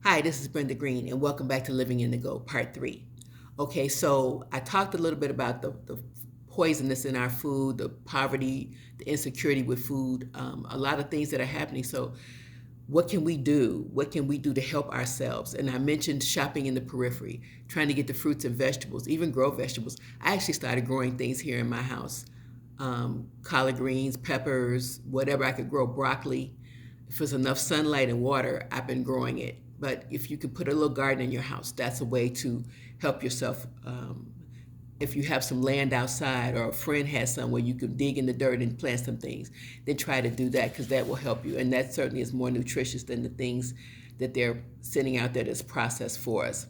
Hi, this is Brenda Green, and welcome back to Living in the Go, Part 3. Okay, so I talked a little bit about the poisonous in our food, the poverty, the insecurity with food, a lot of things that are happening. So, what can we do? What can we do to help ourselves? And I mentioned shopping in the periphery, trying to get the fruits and vegetables, even grow vegetables. I actually started growing things here in my house, collard greens, peppers, whatever I could grow, broccoli. If there's enough sunlight and water, I've been growing it. But if you could put a little garden in your house, that's a way to help yourself. If you have some land outside or a friend has some where you can dig in the dirt and plant some things, then try to do that because that will help you. And that certainly is more nutritious than the things that they're sending out there that's processed for us.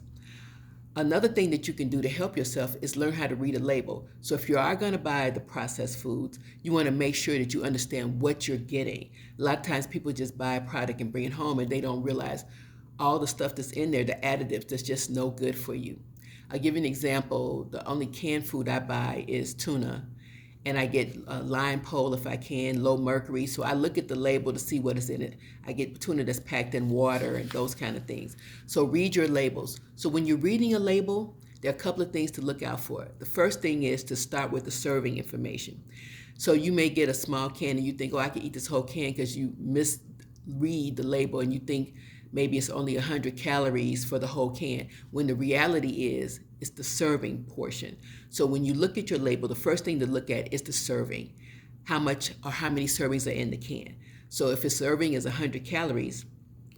Another thing that you can do to help yourself is learn how to read a label. So if you are going to buy the processed foods, you want to make sure that you understand what you're getting. A lot of times people just buy a product and bring it home and they don't realize all the stuff that's in there, the additives that's just no good for you. I'll give you an example. The only canned food I buy is tuna, and I get lime pole if I can, low mercury. So I look at the label to see what is in it. I get tuna that's packed in water and those kind of things. So read your labels. So when you're reading a label, there are a couple of things to look out for. The first thing is to start with the serving information. So you may get a small can and you think, oh, I can eat this whole can because you misread the label and you think maybe it's only 100 calories for the whole can, when the reality is it's the serving portion. So when you look at your label, the first thing to look at is the serving. How much or how many servings are in the can? So if a serving is 100 calories,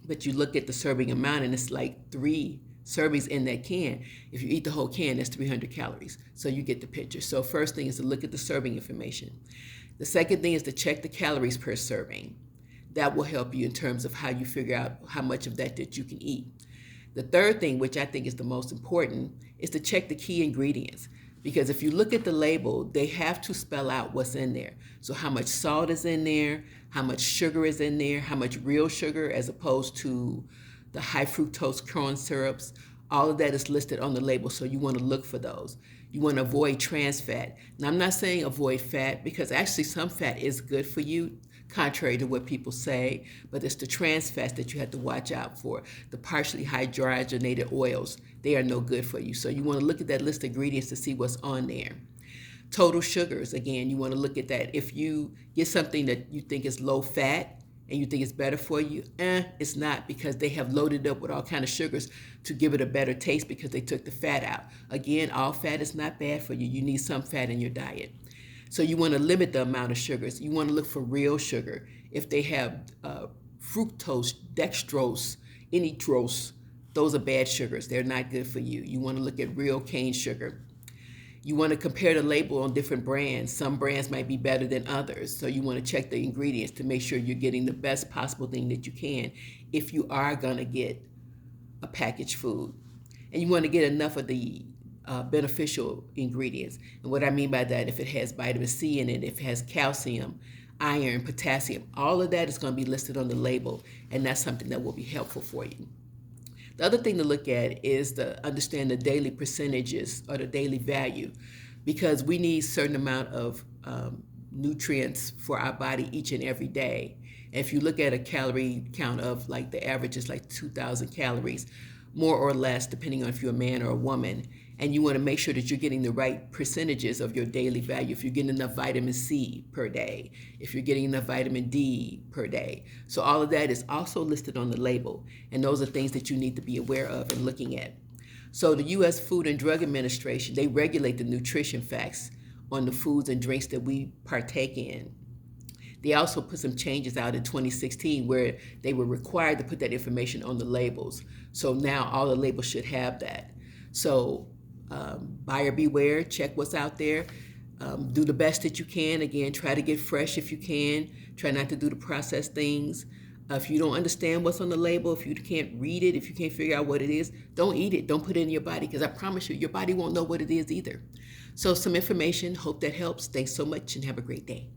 but you look at the serving amount and it's like 3 servings in that can, if you eat the whole can, that's 300 calories. So you get the picture. So first thing is to look at the serving information. The second thing is to check the calories per serving. That will help you in terms of how you figure out how much of that you can eat. The third thing, which I think is the most important, is to check the key ingredients. Because if you look at the label, they have to spell out what's in there. So how much salt is in there, how much sugar is in there, how much real sugar as opposed to the high fructose corn syrups. All of that is listed on the label, so you want to look for those. You want to avoid trans fat. Now, I'm not saying avoid fat because actually some fat is good for you, contrary to what people say, but it's the trans fats that you have to watch out for. The partially hydrogenated oils, they are no good for you. So you want to look at that list of ingredients to see what's on there. Total sugars, again, you want to look at that. If you get something that you think is low fat and you think it's better for you, it's not, because they have loaded up with all kind of sugars to give it a better taste because they took the fat out. Again, all fat is not bad for you. You need some fat in your diet. So you want to limit the amount of sugars. You want to look for real sugar. If they have fructose, dextrose, erythrose, those are bad sugars. They're not good for you. You want to look at real cane sugar. You want to compare the label on different brands. Some brands might be better than others. So you want to check the ingredients to make sure you're getting the best possible thing that you can if you are going to get a packaged food. And you want to get enough of the beneficial ingredients. And what I mean by that, if it has vitamin C in it, if it has calcium, iron, potassium, all of that is going to be listed on the label, and that's something that will be helpful for you. The other thing to look at is to understand the daily percentages or the daily value, because we need a certain amount of nutrients for our body each and every day. And if you look at a calorie count of like the average is like 2,000 calories, more or less, depending on if you're a man or a woman, and you want to make sure that you're getting the right percentages of your daily value. If you're getting enough vitamin C per day, if you're getting enough vitamin D per day. So all of that is also listed on the label, and those are things that you need to be aware of and looking at. So the U.S. Food and Drug Administration, they regulate the nutrition facts on the foods and drinks that we partake in. They also put some changes out in 2016 where they were required to put that information on the labels. So now all the labels should have that. So buyer beware, check what's out there. Do the best that you can. Again, try to get fresh if you can. Try not to do the processed things. If you don't understand what's on the label, if you can't read it, if you can't figure out what it is, don't eat it. Don't put it in your body, because I promise you, your body won't know what it is either. So some information. Hope that helps. Thanks so much and have a great day.